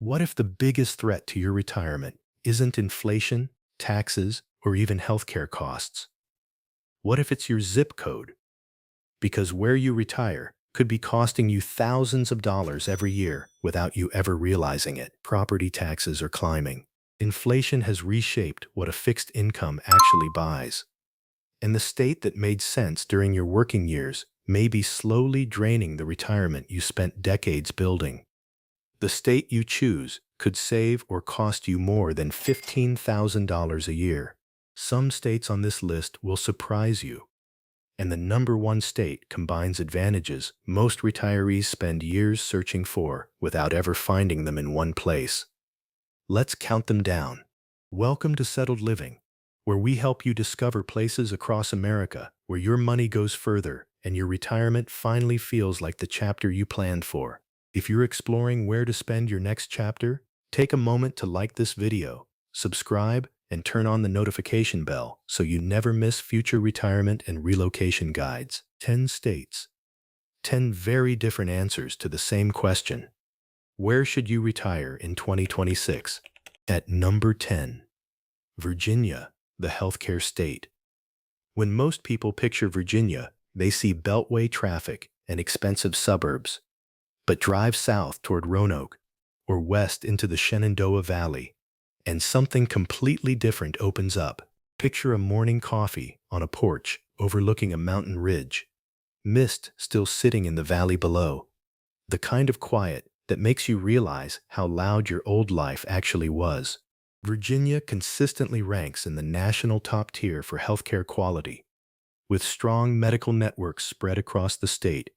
What if the biggest threat to your retirement isn't inflation, taxes, or even healthcare costs? What if it's your zip code? Because where you retire could be costing you thousands of dollars every year without you ever realizing it. Property taxes are climbing. Inflation has reshaped what a fixed income actually buys. And the state that made sense during your working years may be slowly draining the retirement you spent decades building. The state you choose could save or cost you more than $15,000 a year. Some states on this list will surprise you. And the number one state combines advantages most retirees spend years searching for without ever finding them in one place. Let's count them down. Welcome to Settled Living, where we help you discover places across America where your money goes further and your retirement finally feels like the chapter you planned for. If you're exploring where to spend your next chapter, take a moment to like this video, subscribe, and turn on the notification bell so you never miss future retirement and relocation guides. 10 states. 10 very different answers to the same question. Where should you retire in 2026? At number 10, Virginia, the healthcare state. When most people picture Virginia, they see beltway traffic and expensive suburbs. But drive south toward Roanoke or west into the Shenandoah Valley, and something completely different opens up. Picture a morning coffee on a porch overlooking a mountain ridge. Mist still sitting in the valley below. The kind of quiet that makes you realize how loud your old life actually was. Virginia consistently ranks in the national top tier for healthcare quality, with strong medical networks spread across the state,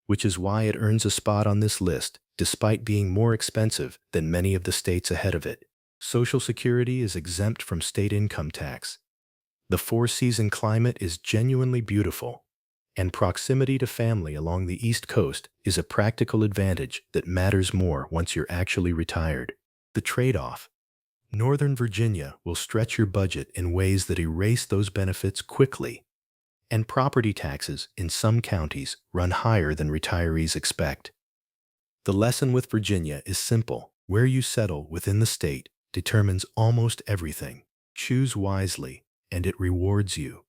which is why it earns a spot on this list despite being more expensive than many of the states ahead of it. Social Security is exempt from state income tax. The four-season climate is genuinely beautiful, and proximity to family along the East Coast is a practical advantage that matters more once you're actually retired. The trade-off. Northern Virginia will stretch your budget in ways that erase those benefits quickly, and property taxes in some counties run higher than retirees expect. The lesson with Virginia is simple. Where you settle within the state determines almost everything. Choose wisely, and it rewards you.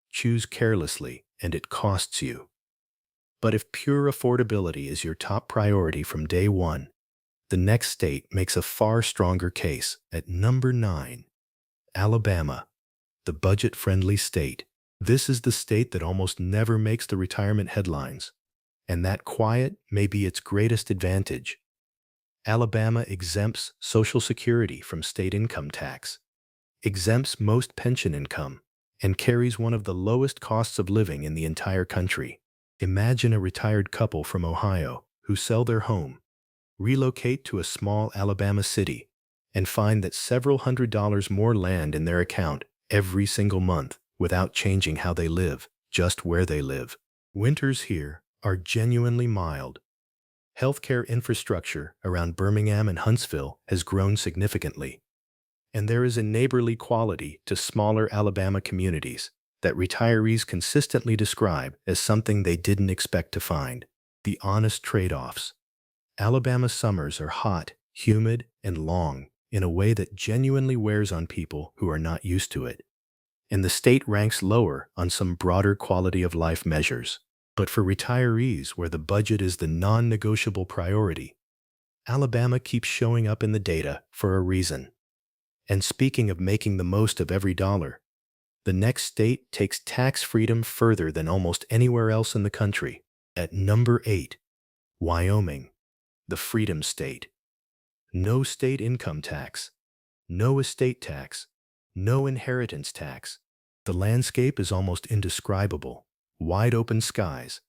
Choose carelessly, and it costs you. But if pure affordability is your top priority from day one, the next state makes a far stronger case. At number 9, Alabama, the budget-friendly state. This is the state that almost never makes the retirement headlines, and that quiet may be its greatest advantage. Alabama exempts Social Security from state income tax, exempts most pension income, and carries one of the lowest costs of living in the entire country. Imagine a retired couple from Ohio who sell their home, relocate to a small Alabama city, and find that several $100s more land in their account every single month without changing how they live, just where they live. Winters here are genuinely mild. Healthcare infrastructure around Birmingham and Huntsville has grown significantly, and there is a neighborly quality to smaller Alabama communities that retirees consistently describe as something they didn't expect to find. The honest trade-offs. Alabama summers are hot, humid, and long in a way that genuinely wears on people who are not used to it. And the state ranks lower on some broader quality of life measures. But for retirees where the budget is the non-negotiable priority, Alabama keeps showing up in the data for a reason. And speaking of making the most of every dollar, the next state takes tax freedom further than almost anywhere else in the country. At number 8, Wyoming, the Freedom State. No state income tax, no estate tax, no inheritance tax. The landscape is almost indescribable. Wide open skies,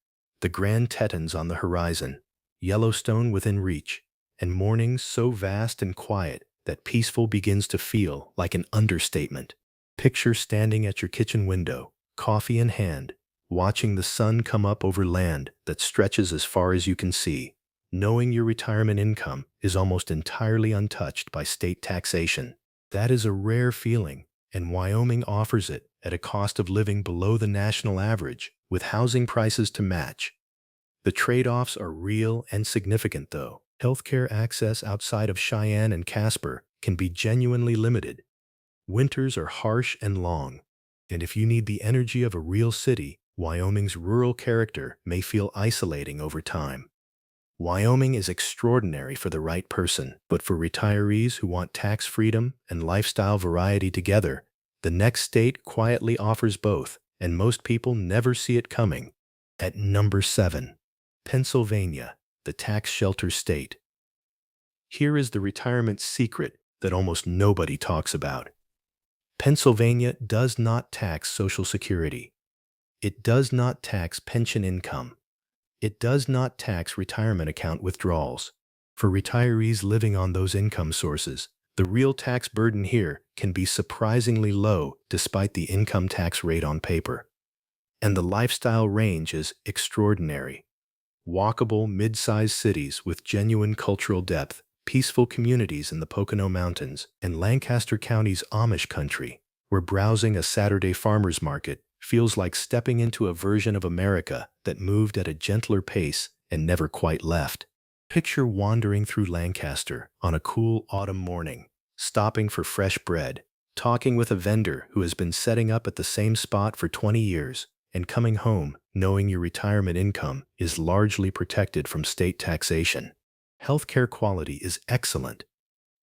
the Grand Tetons on the horizon, Yellowstone within reach, and mornings so vast and quiet that peaceful begins to feel like an understatement. Picture standing at your kitchen window, coffee in hand, watching the sun come up over land that stretches as far as you can see, knowing your retirement income is almost entirely untouched by state taxation. That is a rare feeling, and Wyoming offers it at a cost of living below the national average, with housing prices to match. The trade-offs are real and significant, though. Healthcare access outside of Cheyenne and Casper can be genuinely limited. Winters are harsh and long, and if you need the energy of a real city, Wyoming's rural character may feel isolating over time. Wyoming is extraordinary for the right person, but for retirees who want tax freedom and lifestyle variety together, the next state quietly offers both, and most people never see it coming. At number 7, Pennsylvania, the tax shelter state. Here is the retirement secret that almost nobody talks about. Pennsylvania does not tax Social Security. It does not tax pension income. It does not tax retirement account withdrawals. For retirees living on those income sources, the real tax burden here can be surprisingly low despite the income tax rate on paper. And the lifestyle range is extraordinary. Walkable, mid-sized cities with genuine cultural depth, peaceful communities in the Pocono Mountains, and Lancaster County's Amish country, where browsing a Saturday farmer's market feels like stepping into a version of America that moved at a gentler pace and never quite left. Picture wandering through Lancaster on a cool autumn morning, stopping for fresh bread, talking with a vendor who has been setting up at the same spot for 20 years, and coming home knowing your retirement income is largely protected from state taxation. Healthcare quality is excellent,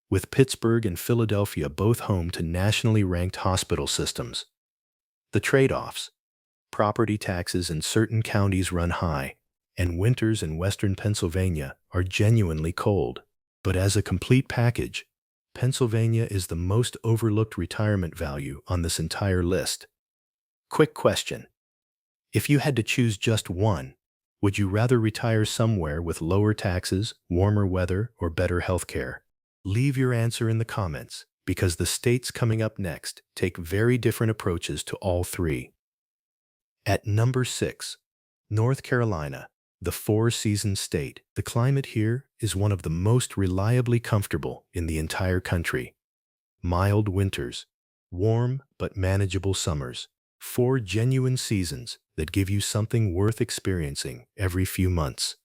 with Pittsburgh and Philadelphia both home to nationally ranked hospital systems. The trade-offs: property taxes in certain counties run high, and winters in western Pennsylvania are genuinely cold. But as a complete package, Pennsylvania is the most overlooked retirement value on this entire list. Quick question: if you had to choose just one, would you rather retire somewhere with lower taxes, warmer weather, or better healthcare? Leave your answer in the comments, because the states coming up next take very different approaches to all three. At number 6, North Carolina, the four-season state. The climate here is one of the most reliably comfortable in the entire country. Mild winters, warm but manageable summers, 4 genuine seasons that give you something worth experiencing every few months.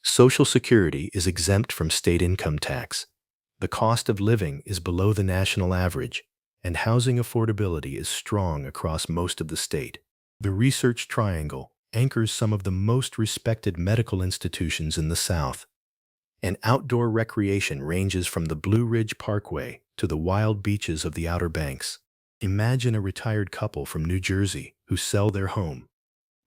Social Security is exempt from state income tax. The cost of living is below the national average, and housing affordability is strong across most of the state. The Research Triangle anchors some of the most respected medical institutions in the South, and outdoor recreation ranges from the Blue Ridge Parkway to the wild beaches of the Outer Banks. Imagine a retired couple from New Jersey who sell their home,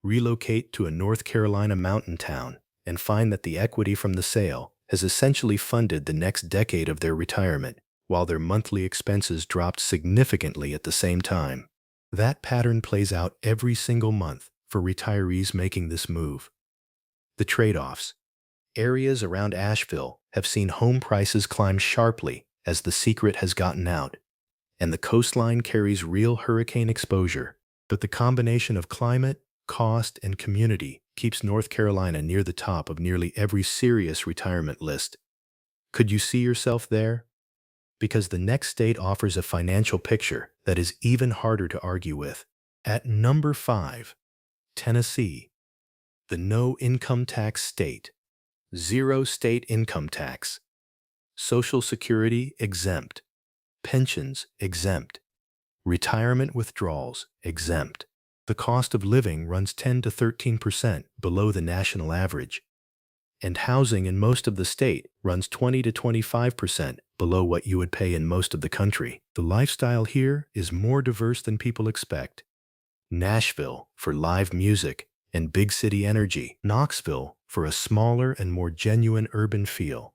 relocate to a North Carolina mountain town, and find that the equity from the sale has essentially funded the next decade of their retirement, while their monthly expenses dropped significantly at the same time. That pattern plays out every single month for retirees making this move. The trade-offs: areas around Asheville have seen home prices climb sharply as the secret has gotten out, and the coastline carries real hurricane exposure. But the combination of climate, cost, and community keeps North Carolina near the top of nearly every serious retirement list. Could you see yourself there? Because the next state offers a financial picture that is even harder to argue with. At number 5, Tennessee, the no income tax state. 0 state income tax. Social Security exempt. Pensions exempt. Retirement withdrawals exempt. The cost of living runs 10 to 13% below the national average, and housing in most of the state runs 20 to 25% below what you would pay in most of the country. The lifestyle here is more diverse than people expect. Nashville for live music and big city energy. Knoxville for a smaller and more genuine urban feel.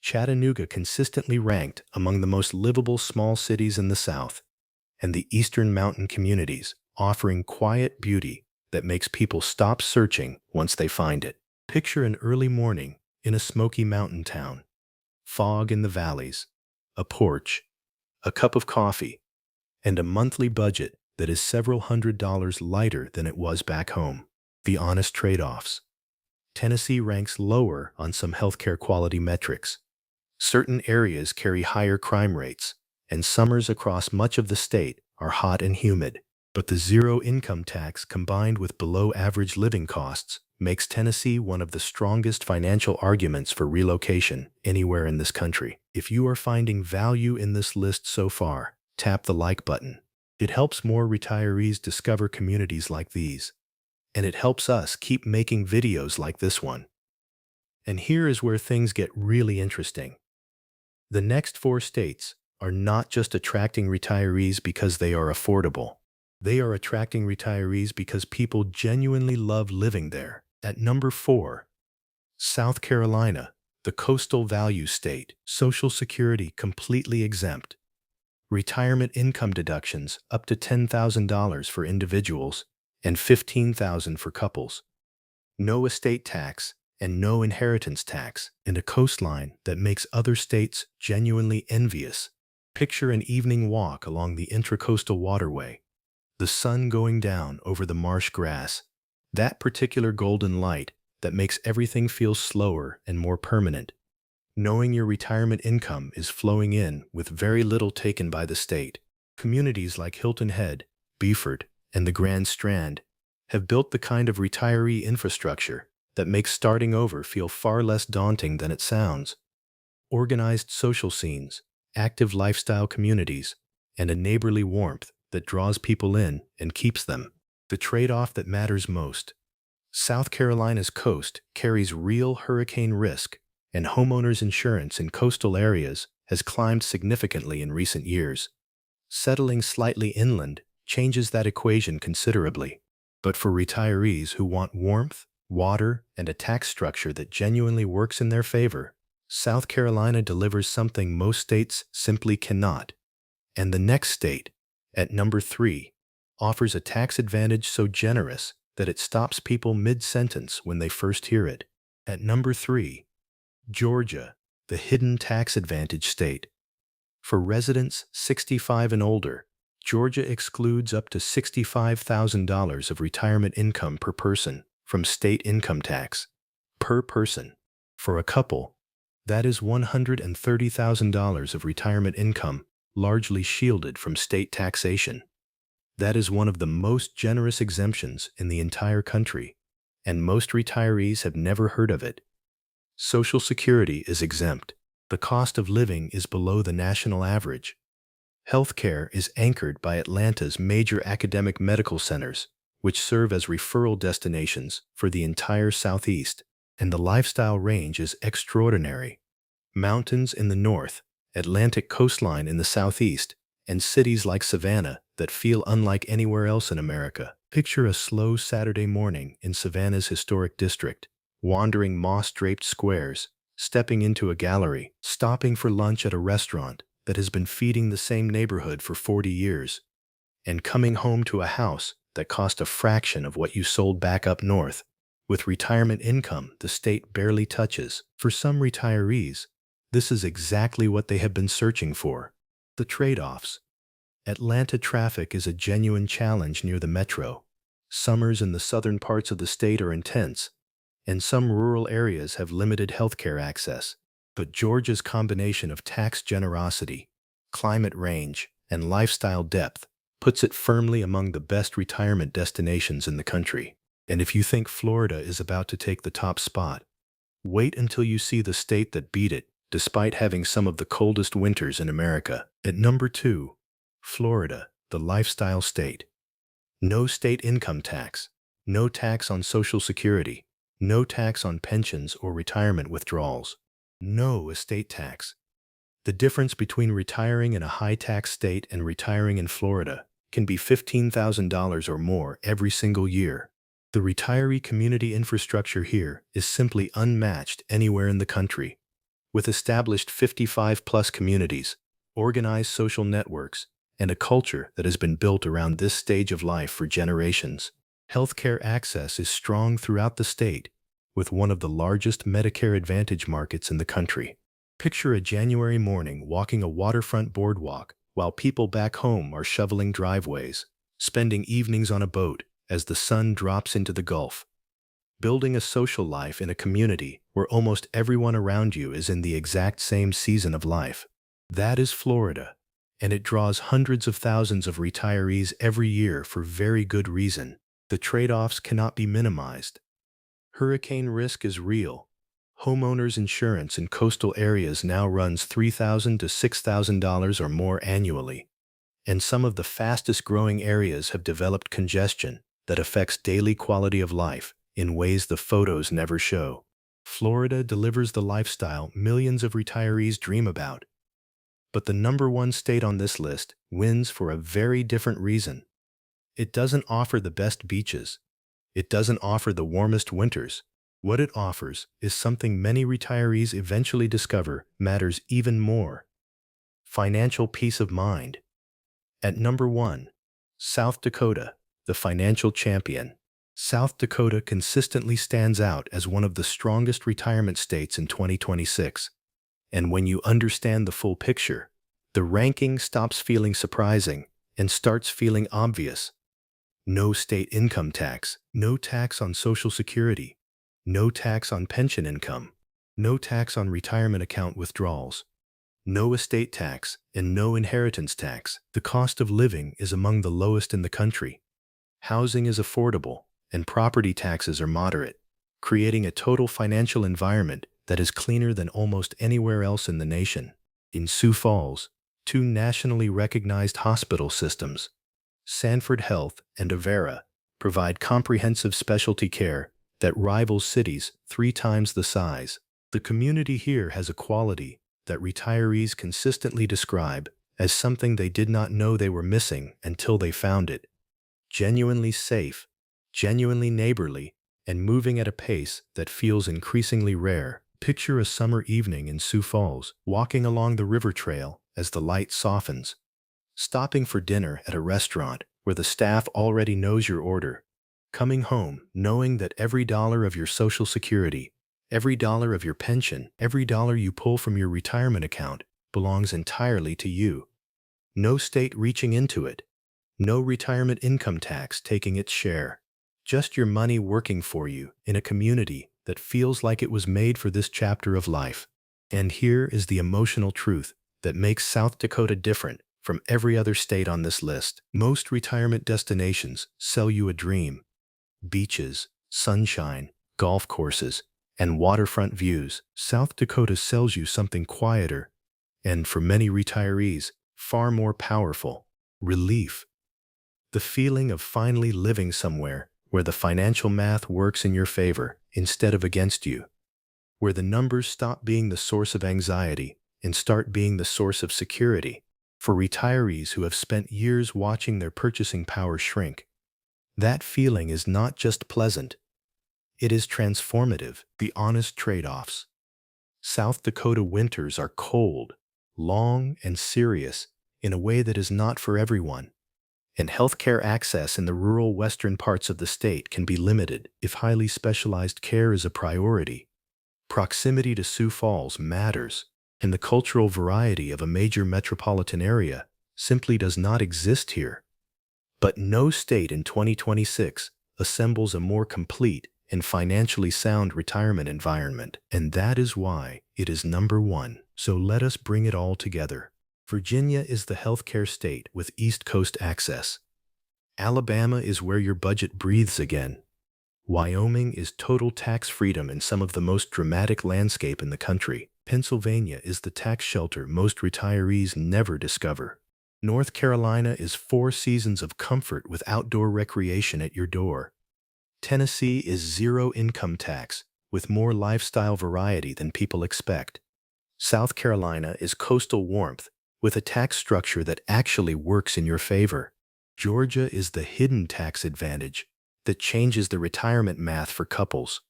Chattanooga consistently ranked among the most livable small cities in the South, and the eastern mountain communities offering quiet beauty that makes people stop searching once they find it. Picture an early morning in a smoky mountain town, fog in the valleys, a porch, a cup of coffee, and a monthly budget that is several $100s lighter than it was back home. The honest trade-offs: Tennessee ranks lower on some healthcare quality metrics. Certain areas carry higher crime rates, and summers across much of the state are hot and humid. But the zero income tax combined with below average living costs makes Tennessee one of the strongest financial arguments for relocation anywhere in this country. If you are finding value in this list so far, tap the like button. It helps more retirees discover communities like these, and it helps us keep making videos like this one. And here is where things get really interesting. The next 4 states are not just attracting retirees because they are affordable. They are attracting retirees because people genuinely love living there. At number 4, South Carolina, the coastal value state, Social Security completely exempt. Retirement income deductions up to $10,000 for individuals and $15,000 for couples. No estate tax and no inheritance tax, and a coastline that makes other states genuinely envious. Picture an evening walk along the Intracoastal Waterway, the sun going down over the marsh grass, that particular golden light that makes everything feel slower and more permanent. Knowing your retirement income is flowing in with very little taken by the state. Communities like Hilton Head, Beaufort, and the Grand Strand have built the kind of retiree infrastructure that makes starting over feel far less daunting than it sounds. Organized social scenes, active lifestyle communities, and a neighborly warmth that draws people in and keeps them. The trade-off that matters most. South Carolina's coast carries real hurricane risk, and homeowners insurance in coastal areas has climbed significantly in recent years. Settling slightly inland changes that equation considerably. But for retirees who want warmth, water, and a tax structure that genuinely works in their favor, South Carolina delivers something most states simply cannot. And the next state, at number 3, offers a tax advantage so generous that it stops people mid-sentence when they first hear it. At number 3, Georgia, the hidden tax advantage state. For residents 65 and older, Georgia excludes up to $65,000 of retirement income per person from state income tax. Per person. For a couple, that is $130,000 of retirement income largely shielded from state taxation. That is one of the most generous exemptions in the entire country, and most retirees have never heard of it. Social Security is exempt. The cost of living is below the national average. Healthcare is anchored by Atlanta's major academic medical centers, which serve as referral destinations for the entire Southeast, and the lifestyle range is extraordinary. Mountains in the north, Atlantic coastline in the southeast, and cities like Savannah that feel unlike anywhere else in America. Picture a slow Saturday morning in Savannah's historic district, wandering moss-draped squares, stepping into a gallery, stopping for lunch at a restaurant that has been feeding the same neighborhood for 40 years, and coming home to a house that cost a fraction of what you sold back up north. With retirement income the state barely touches, for some retirees, this is exactly what they have been searching for. The trade-offs. Atlanta traffic is a genuine challenge near the metro. Summers in the southern parts of the state are intense, and some rural areas have limited healthcare access. But Georgia's combination of tax generosity, climate range, and lifestyle depth puts it firmly among the best retirement destinations in the country. And if you think Florida is about to take the top spot, wait until you see the state that beat it, despite having some of the coldest winters in America. At number 2, Florida, the lifestyle state. No state income tax, no tax on Social Security, no tax on pensions or retirement withdrawals, no estate tax. The difference between retiring in a high-tax state and retiring in Florida can be $15,000 or more every single year. The retiree community infrastructure here is simply unmatched anywhere in the country. With established 55-plus communities, organized social networks, and a culture that has been built around this stage of life for generations, healthcare access is strong throughout the state, with one of the largest Medicare Advantage markets in the country. Picture a January morning walking a waterfront boardwalk while people back home are shoveling driveways, spending evenings on a boat as the sun drops into the Gulf. Building a social life in a community where almost everyone around you is in the exact same season of life. That is Florida, and it draws hundreds of thousands of retirees every year for very good reason. The trade-offs cannot be minimized. Hurricane risk is real. Homeowners insurance in coastal areas now runs $3,000 to $6,000 or more annually, and some of the fastest-growing areas have developed congestion that affects daily quality of life in ways the photos never show. Florida delivers the lifestyle millions of retirees dream about. But the number one state on this list wins for a very different reason. It doesn't offer the best beaches. It doesn't offer the warmest winters. What it offers is something many retirees eventually discover matters even more: financial peace of mind. At number 1, South Dakota, the financial champion. South Dakota consistently stands out as one of the strongest retirement states in 2026. And when you understand the full picture, the ranking stops feeling surprising and starts feeling obvious. No state income tax, no tax on Social Security, no tax on pension income, no tax on retirement account withdrawals, no estate tax, and no inheritance tax. The cost of living is among the lowest in the country. Housing is affordable, and property taxes are moderate, creating a total financial environment that is cleaner than almost anywhere else in the nation. In Sioux Falls, 2 nationally recognized hospital systems, Sanford Health and Avera, provide comprehensive specialty care that rivals cities 3 times the size. The community here has a quality that retirees consistently describe as something they did not know they were missing until they found it. Genuinely safe, genuinely neighborly, and moving at a pace that feels increasingly rare. Picture a summer evening in Sioux Falls, walking along the river trail as the light softens, stopping for dinner at a restaurant where the staff already knows your order, coming home knowing that every dollar of your Social Security, every dollar of your pension, every dollar you pull from your retirement account belongs entirely to you. No state reaching into it, no retirement income tax taking its share. Just your money working for you in a community that feels like it was made for this chapter of life. And here is the emotional truth that makes South Dakota different from every other state on this list. Most retirement destinations sell you a dream: beaches, sunshine, golf courses, and waterfront views. South Dakota sells you something quieter, and for many retirees, far more powerful: relief. The feeling of finally living somewhere where the financial math works in your favor instead of against you, where the numbers stop being the source of anxiety and start being the source of security. For retirees who have spent years watching their purchasing power shrink, that feeling is not just pleasant, it is transformative. The honest trade-offs. South Dakota winters are cold, long, and serious in a way that is not for everyone. And healthcare access in the rural western parts of the state can be limited if highly specialized care is a priority. Proximity to Sioux Falls matters, and the cultural variety of a major metropolitan area simply does not exist here. But no state in 2026 assembles a more complete and financially sound retirement environment, and that is why it is number 1. So let us bring it all together. Virginia is the healthcare state with East Coast access. Alabama is where your budget breathes again. Wyoming is total tax freedom in some of the most dramatic landscape in the country. Pennsylvania is the tax shelter most retirees never discover. North Carolina is 4 seasons of comfort with outdoor recreation at your door. Tennessee is 0 income tax with more lifestyle variety than people expect. South Carolina is coastal warmth with a tax structure that actually works in your favor. Georgia is the hidden tax advantage that changes the retirement math for couples.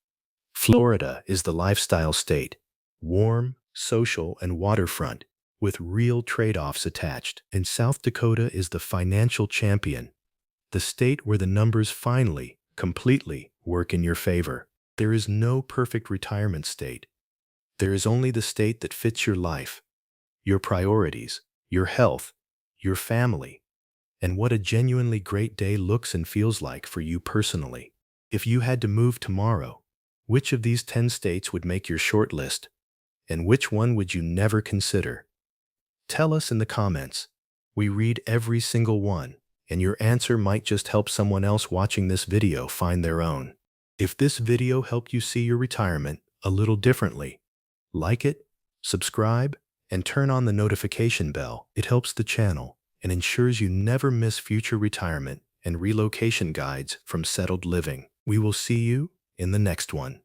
Florida is the lifestyle state, warm, social, and waterfront, with real trade-offs attached. And South Dakota is the financial champion, the state where the numbers finally, completely work in your favor. There is no perfect retirement state. There is only the state that fits your life, your priorities, your health, your family, and what a genuinely great day looks and feels like for you personally. If you had to move tomorrow, which of these 10 states would make your short list, and which one would you never consider? Tell us in the comments. We read every single one, and your answer might just help someone else watching this video find their own. If this video helped you see your retirement a little differently, like it, subscribe, and turn on the notification bell. It helps the channel and ensures you never miss future retirement and relocation guides from Settled Living. We will see you in the next one.